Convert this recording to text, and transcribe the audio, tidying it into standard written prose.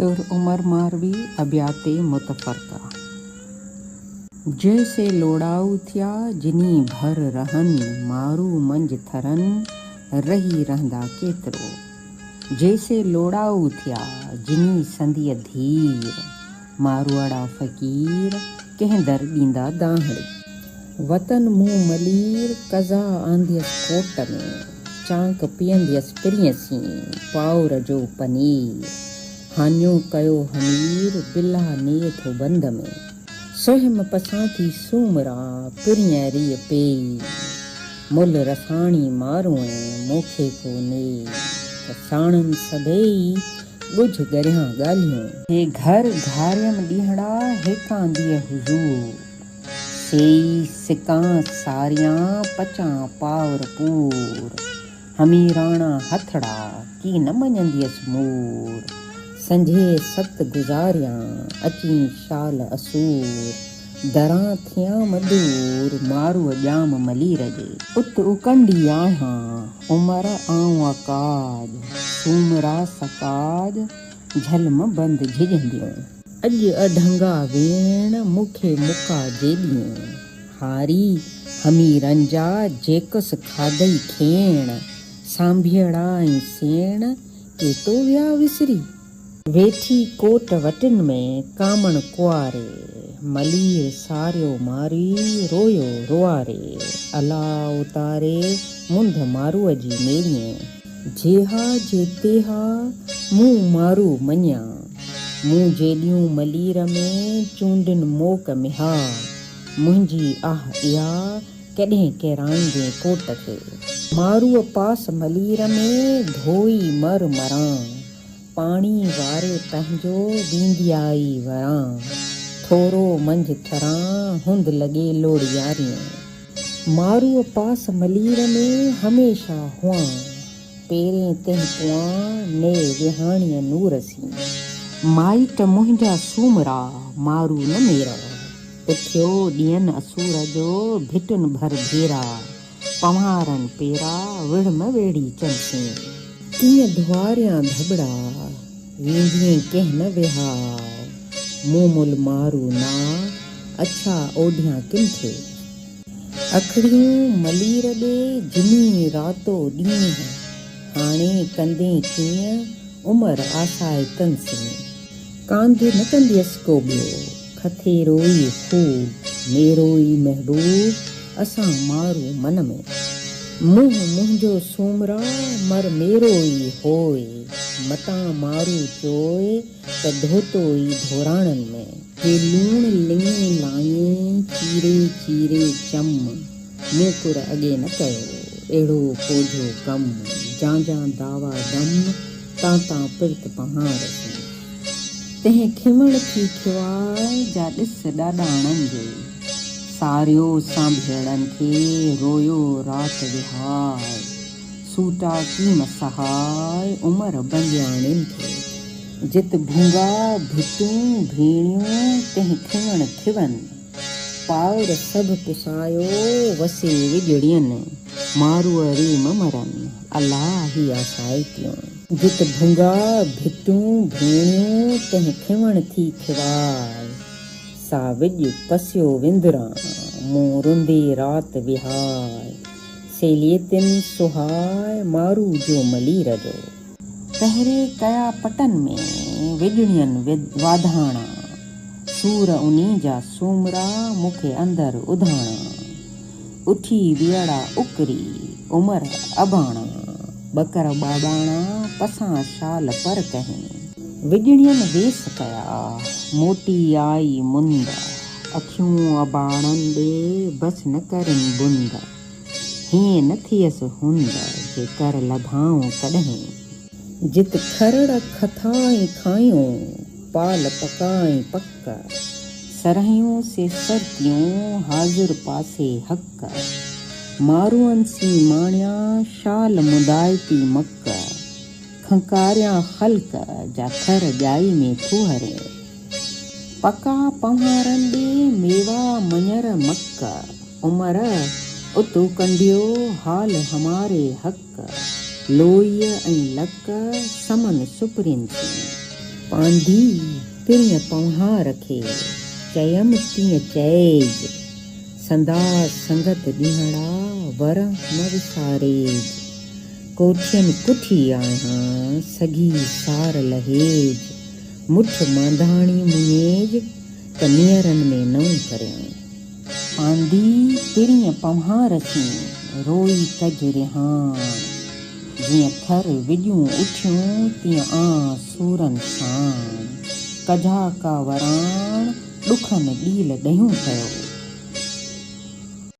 सुर उमर मारवी अब्याते मुतफरका। जैसे लोड़ाऊ थिया जिनी भर रहन मारू मंज थरन रही रहंदा केतरो। जैसे लोड़ाऊ थिया जिनी संधिय धीर मारवाड़ा फ़कीर कंहिं दर ॾींदा दाहड़ी। वतन मुंहुं मलीर कज़ा आंदियस कोट में चांक पीअंदियस पिरियसी पाउर जो पनीर। हानियो कयो हमीर बिला ने थो बंद में सोहिम पसांती सूमरा पिरिय रिय पेई। मुल रसाणी मारूं मोखे कोने साणन सभेई ॻुझ गरियां ॻाल्हियूं। हे घर घारियम ॾींहड़ा हेकां दिय हुजूर सेई सिकां सारियां पचां पावर पूर। हमीराणा हथड़ा की न मञंदियस मूर संझे सत गुज़ारियां अची शाल असूर। दरां थियां मदूर मारूअ ॼाम मलीर जे उत उकंडी आहियां उमर आऊं अकाज सूमरा सकाज झलम बंद झिझंदियूं। अॼु अढंगा वेण मूंखे मुका जेॾियूं हारी हमीरनि जा जेकस खाधई खेण। सांभियड़ा ऐं सेण के तो विया विसरी वेठी कोट वटिन में कामण कुआरे। मलीर सारियो मारी रोयो रुआरे अला उतारे मुंद मारूअ जी मेड़िए। जेहा जे तेहा मूं मारू मञा मूं जेॾियूं मलीर में चूंडिन मोक मिहा। मुंहिंजी आह इहा कॾहिं केराईंदे कोट खे मारूअ पास मलीर में धोई मर मरां। पाणी वारे पंहिंजो वींदियाई वरां थोरो मंझ थरां हुंद लॻे लोड़ियारियूं। मारूअ पास मलीर में हमेशा हुआं पेरें तंहिं कुआं ने विहाणीअ नूरसी। माइट मुंहिंजा सूमरा मारू न मेरा उथियो ॾियनि असूर जो भिटुन भर भेरा। पम्हारनि पेरा विढ़म वेड़ी चंसी कीअं धुआरियां धबड़ा वेंदिए कंहिं न विहार। मूं मुल मारू ना अच्छा ओढियां किन थे अखड़ियूं मलीर ॾे जिनी रातो ॾींहं। हाणे कंदे कीअं उमर आसाए कंसी कांध न कंदियसि को ॿियो खथे रोई खूब मेरोई महबूब असां मारू मन में। मुंहुं मुंहिंजो सूमरा मर मेरो ई होए मतां मारू चोए त धोतो ई धोराणनि में। हे लूण लिंगी लाए चीरे चीरे चम मूंकुर अॻे न कयो अहिड़ो कोझो कम। जांजां दावा दम तां तां पिर्त पहाड़सी तंहिं खिमण थी खिवाए जा ॾिस ॾाॾाणनि जे। सारियो सांभियड़नि खे रोयो राति विहार सूटा कीम सहाय उमर बंदियाणियुनि खे। जित भूंगा भिटूं भेणियूं तंहिं खिमण थिवनि पाउर सभु पुसायो वसे विजड़ियनि। मारूअ रे ममरनि अलाही आसाइतियूं। जित भूंगा भिटूं भेणियूं तंहिं खिमण थी खिवाय सा विज पसियो विंदरां मूं रुंदे राति विहाय। सेलियतिन सुहाय मारू जो मलीर जो पहिरे कया पटन में विजड़ियनि वाधाणा। सूर उनी जा सूमरा मूंखे अंदर उधाणा। उठी वियड़ा उकरी उमर अबाणा बकर बाबाणा पसां शाल पर कहीं। विजड़ियनि वेस कया मोटी आई मुंद अखियूं अबाणनि ॾे बस न करनि बुंद। हीअं न थियसि हुंद जे कर लधाऊं कॾहिं। जित खरड़ खथाई खायूं पाल पकाई पक सरहियूं से सरतियूं हाज़ुर पासे हक। मारूअनि सी माणिया शाल मुदाइती मक खंकारियां ख़ल्क जा थर ॼाई में थूहरे। पका पम्हारनि ॾे मेवा मञर मक उमर उतु कंडियो हाल हमारे हक। लोईअ ऐं लक समन सुपरिन थी पांधी पिणीअ पवहा रखे चयमि तीअं चएज संदास संगत ॾियणा वर न विसारेज कोठियनि कुठी आहियां सगी सार लहेज मुठ मांधाणी मुंहिंज त नीअरनि में नऊं करियां पांधी पिणीअ पवहा रखी रोई कज रिहान जीअं थर विॼूं उथियूं तीअं सूरनि सां कझा का वराण ॾुखनि ॾील ॾहियूं कयो